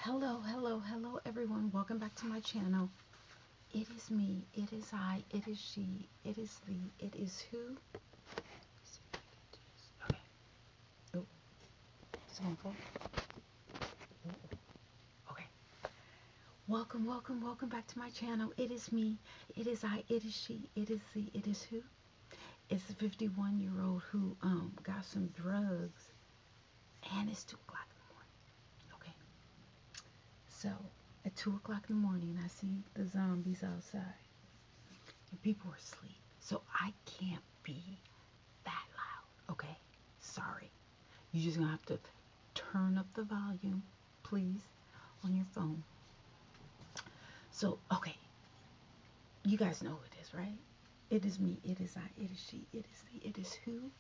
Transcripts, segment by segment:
Hello everyone. Welcome back to my channel. It is me, it is I, it is she, it is thee, it is who. Okay. Oh, it's gonna fall. Okay. Welcome back to my channel. It is me, it is I, it is she, it is thee, it is who. It's a 51-year-old who got some drugs and it's 2 o'clock in the morning. Okay. So at 2 o'clock in the morning I see the zombies outside. And people are asleep. So I can't be that loud, okay? Sorry. You're just gonna have to turn up the volume, please, on your phone. So, okay, you guys know who it is, right? It is me, it is I, it is she, it is thee, it is who?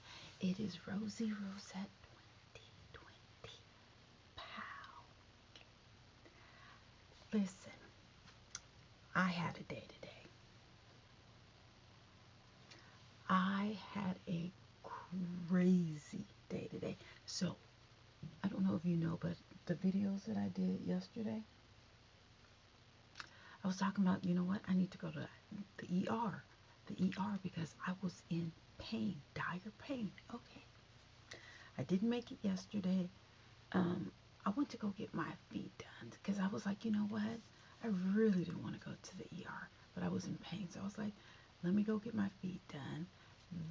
It is Rosie Rosette 2020. Pow. Listen, I had a day today. I had a crazy day today. So, I don't know if you know, but the videos that I did yesterday, I was talking about, you know what, I need to go to the ER. The ER because I was in pain, dire pain. Okay. I didn't make it yesterday. I went to go get my feet done because I was like, you know what, I really didn't want to go to the ER, but I was in pain. So I was like, let me go get my feet done.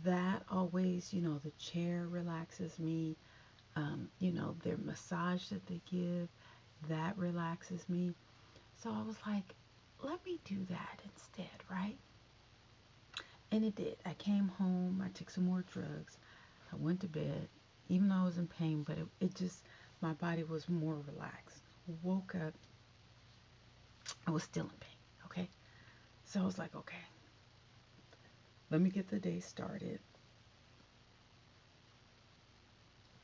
That always, you know, the chair relaxes me. Their massage that they give, that relaxes me. So I was like, let me do that instead, right? And it did. I came home, I took some more drugs, I went to bed, even though I was in pain, but it just, my body was more relaxed. Woke up, I was still in pain, okay? So I was like, okay, let me get the day started.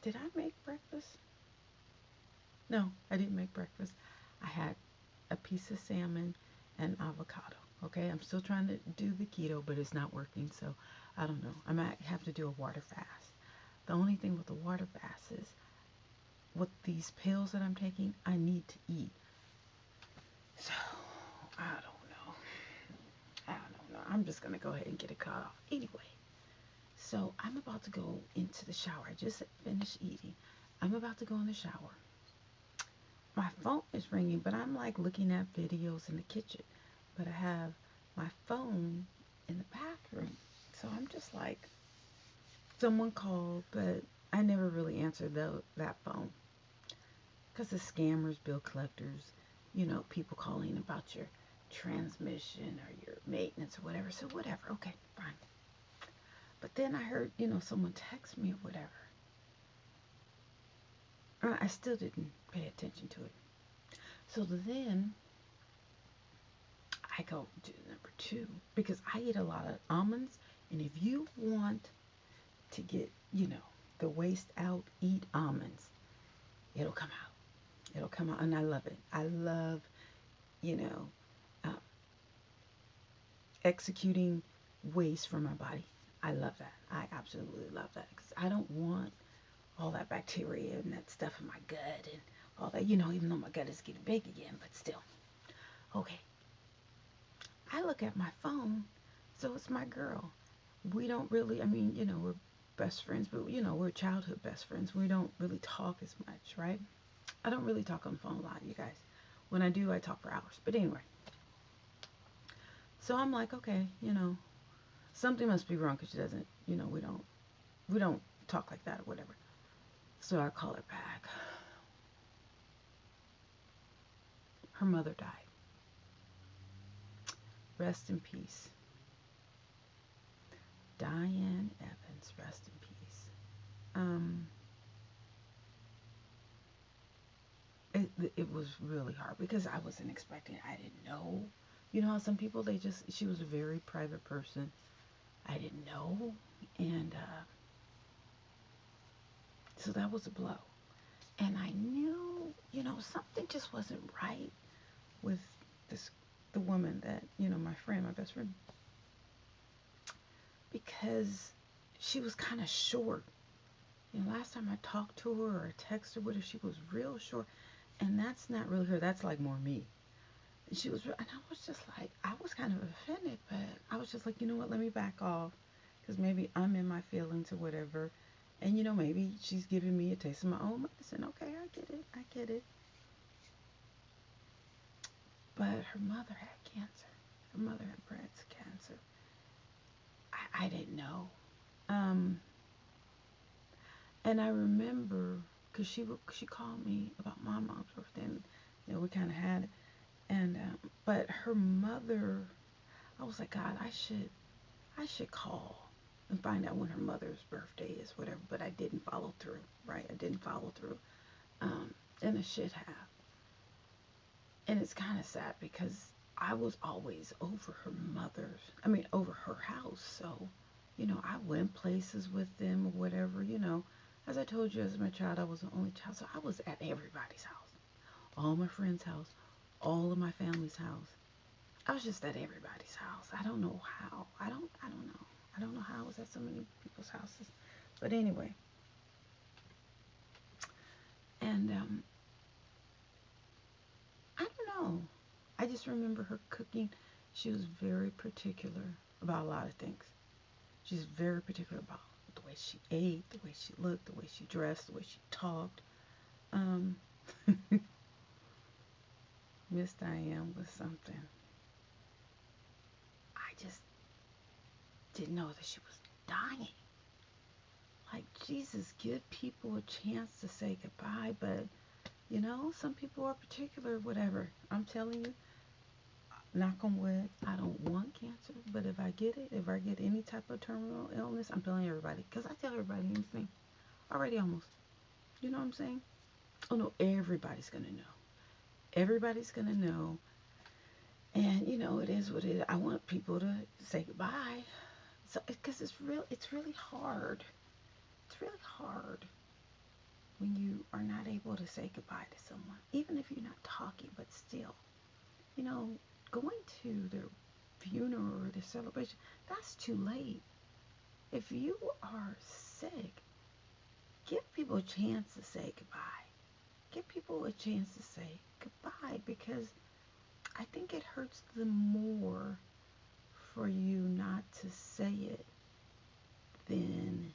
Did I make breakfast? No, I didn't make breakfast. I had a piece of salmon and avocado. Okay, I'm still trying to do the keto, but it's not working, so I don't know. I might have to do a water fast. The only thing with the water fast is with these pills that I'm taking, I need to eat. So I don't know. I'm just gonna go ahead and get it cut off anyway. So I'm about to go into the shower. I just finished eating. I'm about to go in the shower. My phone is ringing, but I'm like looking at videos in the kitchen. But I have my phone in the bathroom. So I'm just like, someone called, but I never really answered that phone. Because the scammers, bill collectors, people calling about your transmission or your maintenance or whatever. So whatever, okay, fine. But then I heard, someone text me or whatever. I still didn't pay attention to it. So then I go to number 2 because I eat a lot of almonds. And if you want to get, the waste out, eat almonds. It'll come out. It'll come out. And I love it. I love, you know, uh, executing waste from my body. I love that. I absolutely love that because I don't want all that bacteria and that stuff in my gut and all that, even though my gut is getting big again, but still. Okay. I look at my phone, so it's my girl. We don't really, we're best friends, but, we're childhood best friends. We don't really talk as much, right? I don't really talk on the phone a lot, you guys. When I do, I talk for hours. But anyway. So I'm like, okay, something must be wrong because she doesn't, we don't talk like that or whatever. So I call her back. Her mother died. Rest in peace. Diane Evans, rest in peace. It was really hard because I wasn't expecting it. I didn't know. You know how some people, she was a very private person. I didn't know. And so that was a blow. And I knew, something just wasn't right with the woman that, my friend, my best friend. Because she was kind of short. Last time I talked to her or texted with her, she was real short. And that's not really her. That's like more me. And she was, and I was just like, I was kind of offended, but I was just like, you know what? Let me back off, because maybe I'm in my feelings or whatever. And maybe she's giving me a taste of my own medicine. Okay, I get it. I get it. But her mother had cancer. Her mother had breast cancer. I didn't know. Um, and I remember because she called me about my mom's birthday, and we kind of had it. And but her mother, I was like, God, I should call and find out when her mother's birthday is, whatever. But I didn't follow through. Right? I didn't follow through. And I should have. And it's kind of sad because I was always over her mother's, I mean, over her house. So, I went places with them or whatever. As I told you, as my child, I was the only child. So I was at everybody's house, all my friends' house, all of my family's house. I was just at everybody's house. I don't know how. I don't know. I don't know how I was at so many people's houses. But anyway, and I don't know. I just remember her cooking. She was very particular about a lot of things. She's very particular about the way she ate, the way she looked, the way she dressed, the way she talked. Um, Miss Diane was something. I just didn't know that she was dying. Like, Jesus, give people a chance to say goodbye, but some people are particular, whatever. I'm telling you, knock on wood, I don't want cancer, but if I get it, if I get any type of terminal illness, I'm telling everybody, because I tell everybody anything already almost. You know what I'm saying? Oh no, everybody's gonna know. Everybody's gonna know, and it is what it is. I want people to say goodbye, so because it's really hard. It's really hard when you are not able to say goodbye to someone, even if you're not talking, but still, you know, going to their funeral or their celebration, that's too late. If you are sick, give people a chance to say goodbye. Give people a chance to say goodbye, because I think it hurts them more for you not to say it than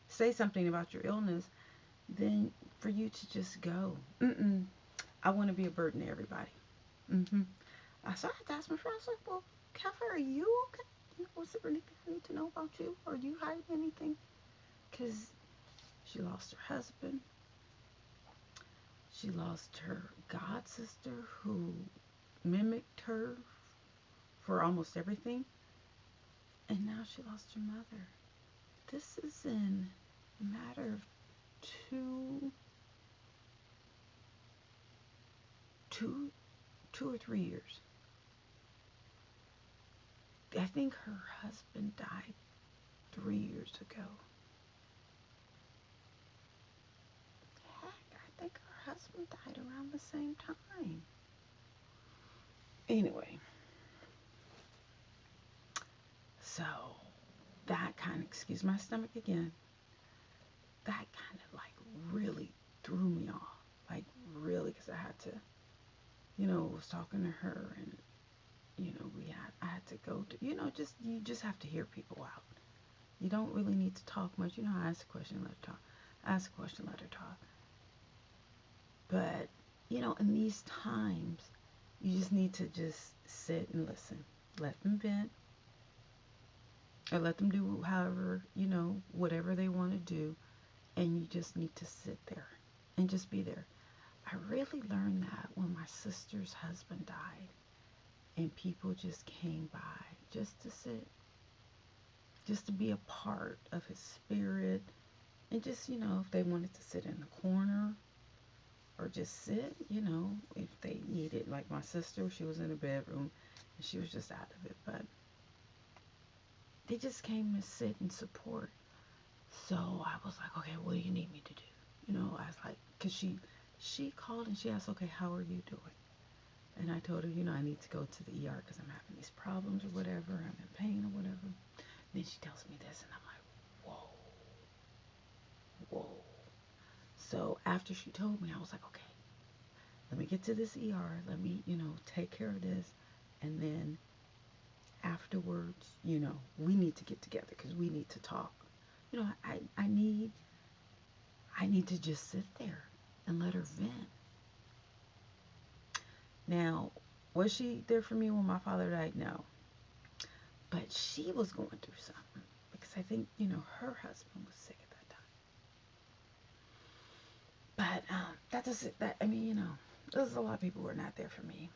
say something about your illness than for you to just go. I want to be a burden to everybody. Mm-hmm. So I had to ask my friend. I was like, "Well, Kathy, are you okay? Was there anything I need to know about you? Are you hiding anything?" Because she lost her husband. She lost her god sister, who mimicked her for almost everything, and now she lost her mother. This is in a matter of two, two, 2 or 3 years. I think her husband died 3 years ago. Heck, I think her husband died around the same time. Anyway, so that kind of, excuse my stomach again, that kind of like really threw me off. Like really, because I had to, was talking to her, and I had to go to, you just have to hear people out. You don't really need to talk much. Ask a question, let her talk. Ask a question, let her talk. But, in these times, you just need to just sit and listen. Let them vent, or let them do however, whatever they want to do. And you just need to sit there and just be there. I really learned that when my sister's husband died, and people just came by just to sit, just to be a part of his spirit, and just, if they wanted to sit in the corner or just sit, if they needed, like my sister, she was in a bedroom and she was just out of it, but they just came to sit and support. So I was like, okay, what do you need me to do? I was like, because she called and she asked, okay, how are you doing? And I told her, I need to go to the ER because I'm having these problems or whatever. I'm in pain or whatever. Then she tells me this, and I'm like, whoa. So after she told me, I was like, okay, let me get to this ER. Let me, take care of this. And then afterwards, we need to get together because we need to talk. I need to just sit there and let her vent. Now, was she there for me when my father died? No. But she was going through something because I think, her husband was sick at that time. But that doesn't, that, I mean, there's a lot of people who are not there for me.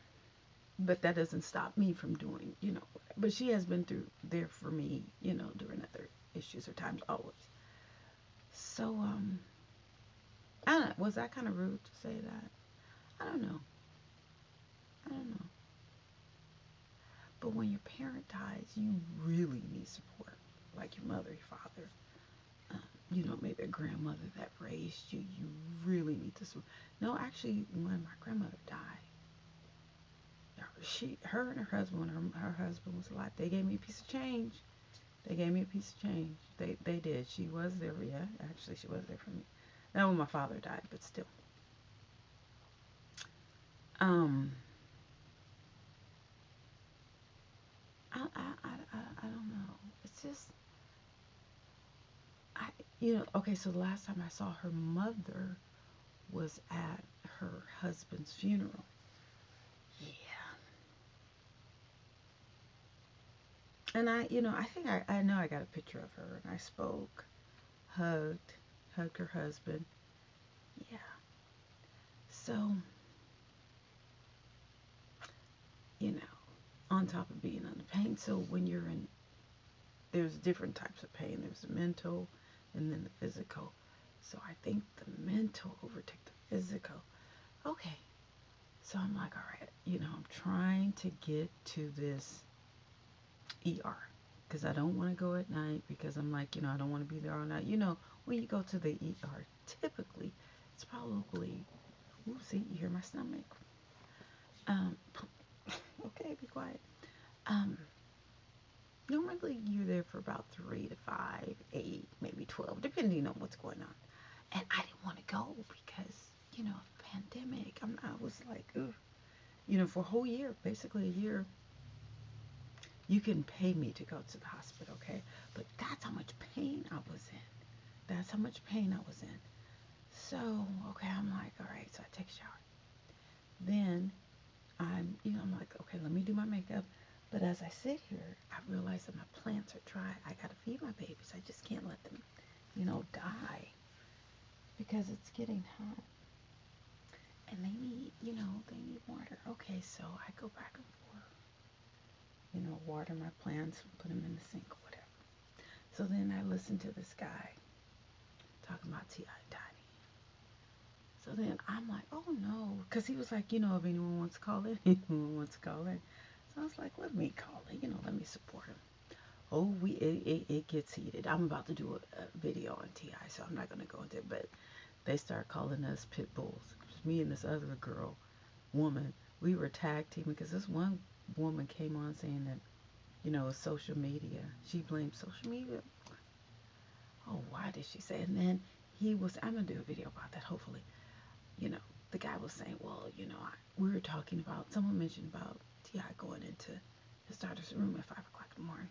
But that doesn't stop me from doing, but she has been through there for me, during other issues or times always. So, I don't know, was that kind of rude to say that? I don't know. I don't know. But when your parent dies, you really need support, like your mother, your father, maybe a grandmother that raised you. You really need to support. No, actually, when my grandmother died, her and her husband, when her husband was alive, they gave me a piece of change. They gave me a piece of change. They did. She was there, yeah. Actually, she was there for me. Not when my father died, but still. Um, I don't know. It's just, okay, so the last time I saw her mother was at her husband's funeral. Yeah. And I think I know I got a picture of her, and I spoke, hugged her husband. Yeah. So, you know, on top of being on the pain, so when you're in, there's different types of pain. There's the mental and then the physical. So I think the mental overtook the physical. Okay. So I'm like, all right, I'm trying to get to this ER because I don't want to go at night because I'm like, I don't want to be there all night. When you go to the ER, typically it's probably, ooh, see, you hear my stomach. Um, okay, be quiet. Um, Normally you're there for about 3 to 5, 8, maybe 12, depending on what's going on. And I didn't want to go because, pandemic. I was like, ugh. For a whole year, basically a year, you can pay me to go to the hospital, okay? But that's how much pain I was in. That's how much pain I was in. So, okay, I'm like, all right, so I take a shower. Then I'm like, okay, let me do my makeup. But as I sit here, I realize that my plants are dry. I gotta feed my babies. I just can't let them, die because it's getting hot. And they need water. Okay, so I go back and forth, water my plants, put them in the sink or whatever. So then I listen to this guy talking about T.I. and Tiny. So then I'm like, oh no, because he was like, if anyone wants to call in, anyone wants to call in. So I was like, let me call in, let me support him. Oh, it gets heated. I'm about to do a video on T.I., so I'm not going to go into it, but they start calling us pit bulls. Me and this other woman, we were tag teaming because this one woman came on saying that, it's social media. She blamed social media. Oh, why did she say? And then I'm going to do a video about that, hopefully. The guy was saying, well, we were talking about, someone mentioned about T.I. going into his daughter's room at 5 o'clock in the morning.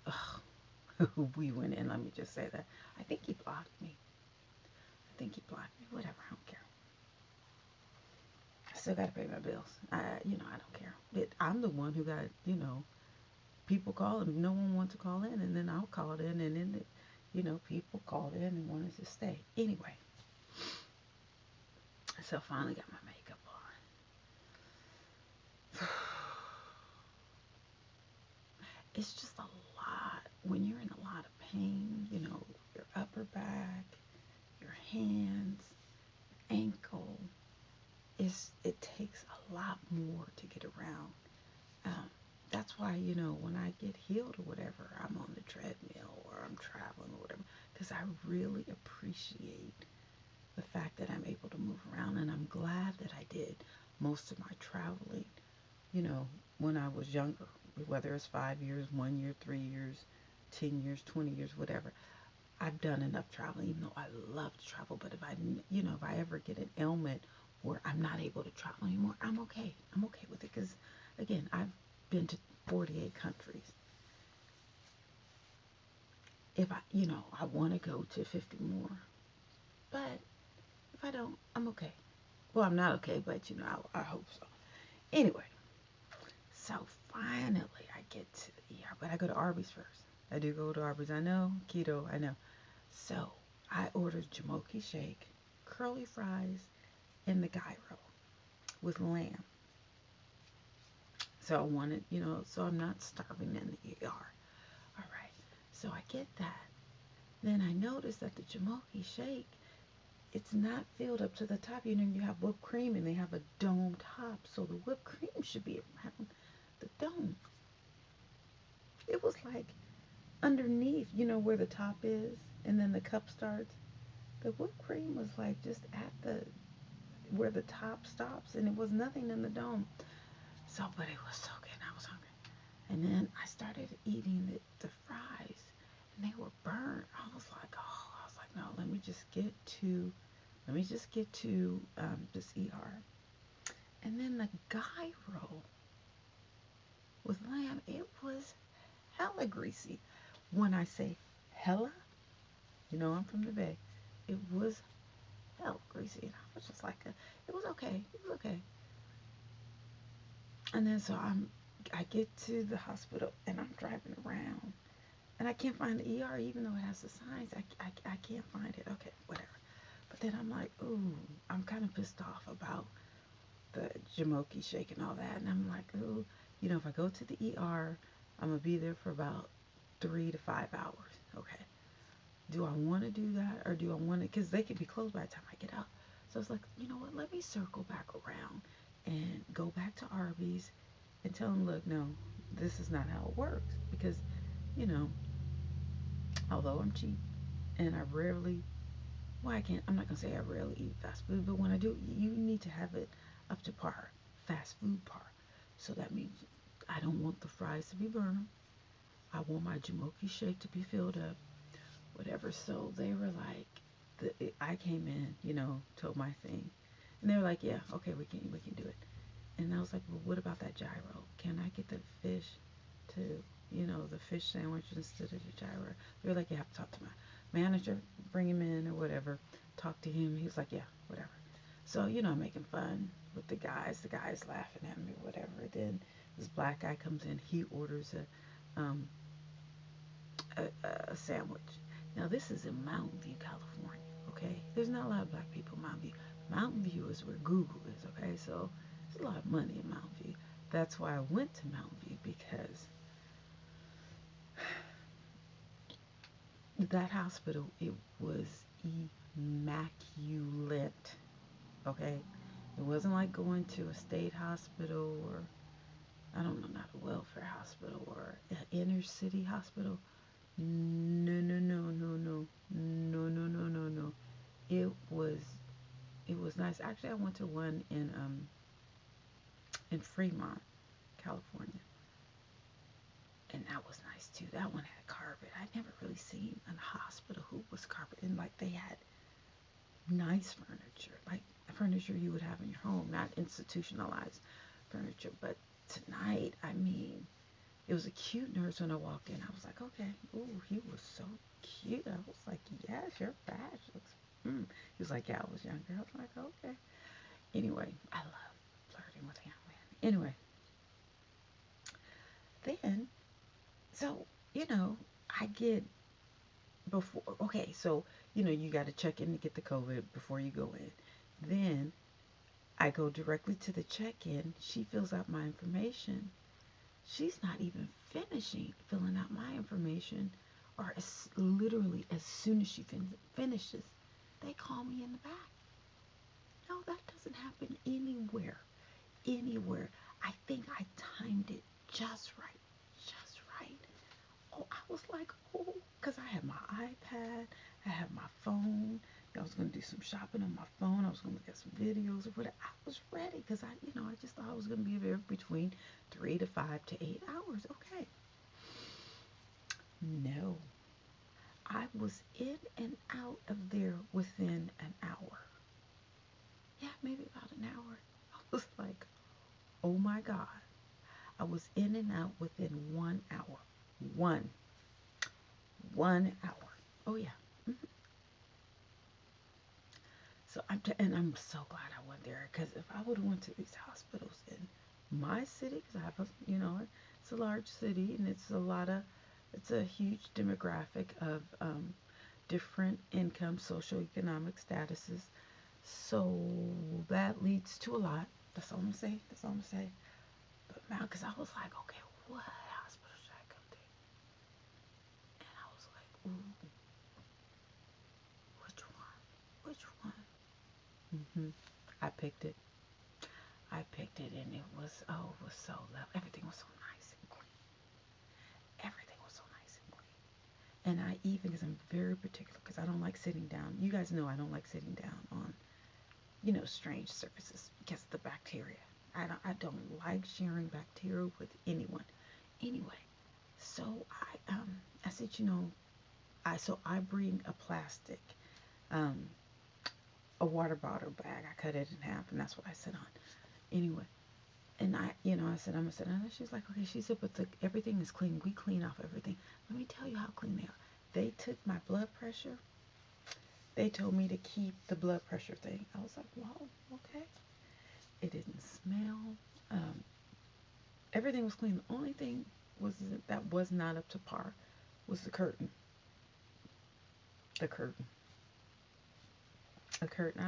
Ugh. We went in, let me just say that. I think he blocked me. Whatever, I don't care. I still got to pay my bills. I don't care. I'm the one who got, people calling. No one wants to call in, and then I'll call in, and then, people called in and wanted to stay. Anyway, so finally got my makeup on. It's just a lot. When you're in a lot of pain, your upper back, your hands, ankle, it takes a lot more to get around. That's why, when I get healed or whatever, I'm on the treadmill or I'm traveling or whatever, because I really appreciate the fact that I'm able to move around, and I'm glad that I did most of my traveling, when I was younger, whether it's 5 years, 1 year, 3 years, 10 years, 20 years, whatever. I've done enough traveling, even though I love to travel. But if if I ever get an ailment where I'm not able to travel anymore, I'm okay. I'm okay with it because, again, I've been to 48 countries. If I want to go to 50 more, but if I don't, I'm okay. Well, I'm not okay, but I hope so. Anyway, so finally I get to the ER, but I go to Arby's first. I do go to Arby's. I know, keto, I know. So I ordered Jamoki shake, curly fries, and the gyro with lamb. So I wanted, so I'm not starving in the ER. All right. So I get that. Then I notice that the Jamoki shake, it's not filled up to the top. You have whipped cream and they have a dome top. So the whipped cream should be around the dome. It was like underneath, where the top is and then the cup starts. The whipped cream was like just at the where the top stops and it was nothing in the dome. So, but it was so good. I was hungry. And then I started eating the fries and they were burnt. I was like, no, let me just get to this ER. And then the gyro with lamb, it was hella greasy. When I say hella, I'm from the Bay. It was hella greasy. And I was just like, it was okay. It was okay. And then so I get to the hospital and I'm driving around and I can't find the ER even though it has the signs. I can't find it. Okay, whatever. But then I'm like, ooh, I'm kind of pissed off about the Jamoki shake and all that. And I'm like, ooh, if I go to the ER, I'm going to be there for about 3 to 5 hours. Okay. Do I want to do that or do I want to, because they could be closed by the time I get out. So it's like, you know what, let me circle back around and go back to Arby's and tell them, look, no, this is not how it works. Because, you know, although I'm cheap and I rarely, well, I'm not going to say I rarely eat fast food, but when I do, you need to have it up to par, fast food par. So that means I don't want the fries to be burned. I want my Jamoki shake to be filled up, whatever. So they were like, I came in, told my thing, and they were like, yeah, okay, we can do it. And I was like, well, what about that gyro? Can I get the fish to, the fish sandwich instead of the gyro? They were like, you have to talk to my manager, bring him in or whatever. Talk to him. He was like, yeah, whatever. So, I'm making fun with the guys. The guys laughing at me, whatever. Then this black guy comes in. He orders a sandwich. Now, this is in Mountain View, California, okay? There's not a lot of black people in Mountain View. Mountain View is where Google is, okay? So there's a lot of money in Mountain View. That's why I went to Mountain View, because that hospital, it was immaculate, okay? It wasn't like going to a state hospital or, I don't know, not a welfare hospital or an inner city hospital. No, no, no, no, no, no, no, no, no, no. It was nice. Actually, I went to one in Fremont, California, and that was nice too. That one had carpet. I'd never really seen a hospital who was carpet, and like they had nice furniture, like furniture you would have in your home, not institutionalized furniture. But tonight, I mean, it was a cute nurse when I walked in. I was like, okay, ooh, he was so cute. I was like, yes, you're fabulous. He was like, yeah, I was younger. I was like, okay. Anyway, I love flirting with young men. Anyway, then, so, I get before, okay, so, you got to check in to get the COVID before you go in. Then I go directly to the check-in. She fills out my information. She's not even finishing filling out my information, or literally as soon as she finishes, they call me in the back. No, that doesn't happen anywhere. Anywhere. I think I timed it just right. Just right. Oh, I was like, oh, because I had my iPad, I had my phone. I was going to do some shopping on my phone. I was going to look at some videos or whatever. I was ready because I just thought I was going to be there between 3 to 5 to 8 hours. Okay. No. I was in and out of there within an hour. Yeah, maybe about an hour. I was like, oh my God. I was in and out within 1 hour. One. 1 hour. Oh yeah. Mhm. So I'm so glad I went there, because if I would have went to these hospitals in my city, because I have a, it's a large city, and it's a huge demographic of different income, socioeconomic statuses. So that leads to a lot. That's all I'm gonna say. That's all I'm gonna say. But now, because I was like, okay, what hospital should I go to? And I was like, ooh, which one? Which one? I picked it. I picked it, and it was so lovely. Everything was so nice and clean. Everything was so nice and clean. And I even, because I'm very particular, because I don't like sitting down. You guys know I don't like sitting down on, strange surfaces because of the bacteria. I don't like sharing bacteria with anyone. Anyway, so I said, I bring a plastic, um, a water bottle bag. I cut it in half, and that's what I sit on. Anyway, and I said, I'm gonna sit down. And she's like, okay. She said, but everything is clean. We clean off everything. Let me tell you how clean they are. They took my blood pressure. They told me to keep the blood pressure thing. I was like, wow, okay. It didn't smell. Um, Everything was clean. The only thing was that was not up to par was the curtain. The curtain. The curtain.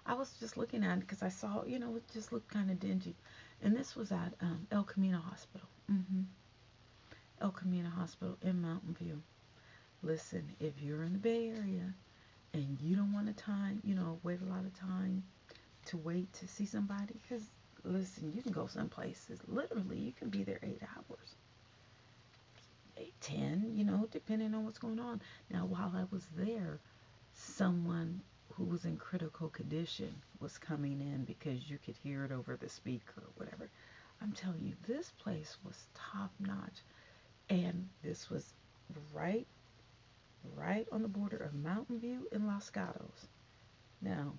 I was just looking at it because I saw, it just looked kind of dingy. And this was at El Camino Hospital. El Camino Hospital in Mountain View. Listen, if you're in the Bay Area and you don't want to wait a lot of time to wait to see somebody, because listen, you can go some places. Literally, you can be there 8 hours. 8, 10, depending on what's going on. Now, while I was there, someone who was in critical condition was coming in because you could hear it over the speaker or whatever. I'm telling you, this place was top notch. And this was right, right on the border of Mountain View and Los Gatos. Now,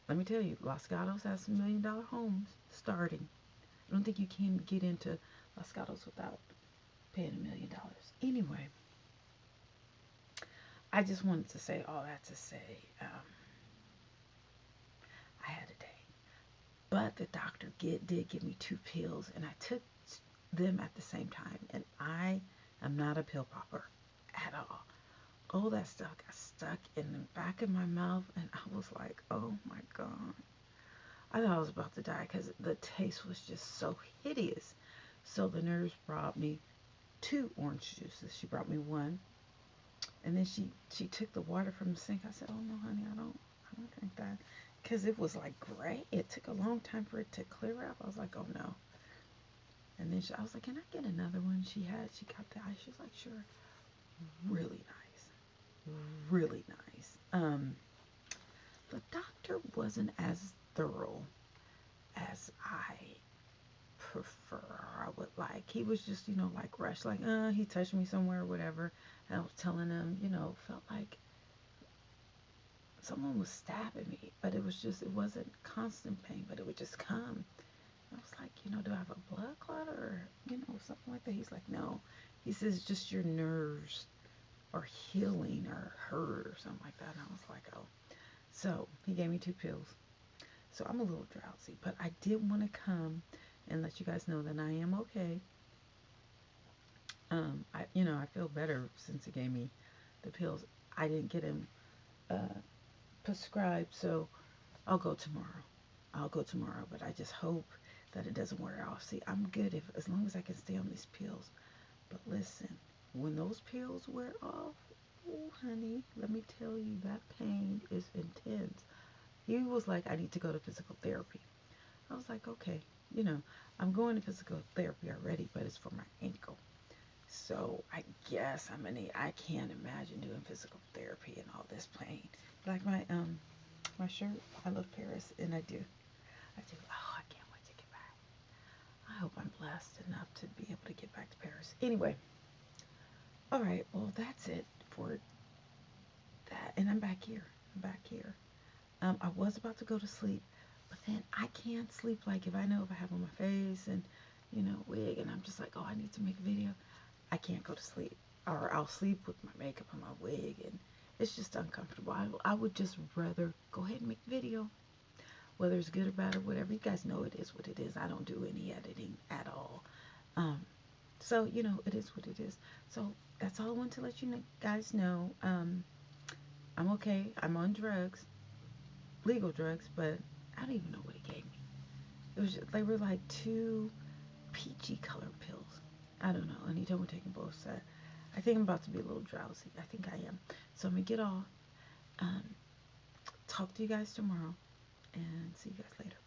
let me tell you, Los Gatos has some $1 million homes starting. I don't think you can get into Los Gatos without paying $1 million. Anyway, I just wanted to say all that to say, I had a day. But the doctor did give me 2 pills, and I took them at the same time. And I am not a pill popper at all. Oh, that stuff got stuck in the back of my mouth, and I was like, oh my God. I thought I was about to die because the taste was just so hideous. So the nurse brought me 2 orange juices. She brought me 1, and then she took the water from the sink. I said, oh no, honey, I don't drink that, because it was like gray. It took a long time for it to clear up. I was like, oh no. And then I was like, can I get another one? She got the ice. She was like, sure. Really nice. Really nice. The doctor wasn't as thorough as I prefer, I would like. He was just, like rushed, like, he touched me somewhere or whatever. And I was telling him, felt like someone was stabbing me, but it wasn't constant pain, but it would just come. I was like, do I have a blood clot or, something like that? He's like, no. He says, just your nerves are healing or hurt or something like that. And I was like, oh. So he gave me 2 pills. So I'm a little drowsy, but I did want to come and let you guys know that I am okay. I feel better since he gave me the pills. I didn't get him prescribed, so I'll go tomorrow. But I just hope that it doesn't wear off. See, I'm good as long as I can stay on these pills. But listen, when those pills wear off, oh honey, let me tell you, that pain is intense. He was like, I need to go to physical therapy. I was like, okay, I'm going to physical therapy already, but it's for my ankle. So I guess I can't imagine doing physical therapy and all this pain. Like my shirt, I love Paris, and I do. Oh, I can't wait to get back. I hope I'm blessed enough to be able to get back to Paris. Anyway, all right, well, that's it for that. And I'm back here. I'm back here. I was about to go to sleep, but then I can't sleep. Like if I know if I have on my face and wig, and I'm just like, oh, I need to make a video. I can't go to sleep, or I'll sleep with my makeup and my wig, and it's just uncomfortable. I would just rather go ahead and make the video, whether it's good or bad or whatever. You guys know it is what it is. I don't do any editing at all. So it is what it is. So that's all I want to let you guys know. I'm okay. I'm on drugs, legal drugs, but I don't even know what it gave me. It was just, they were like two peachy colored pills. I don't know. And he told me taking both. So I think I'm about to be a little drowsy. I think I am. So I'm gonna get off. Um, Talk to you guys tomorrow, and see you guys later.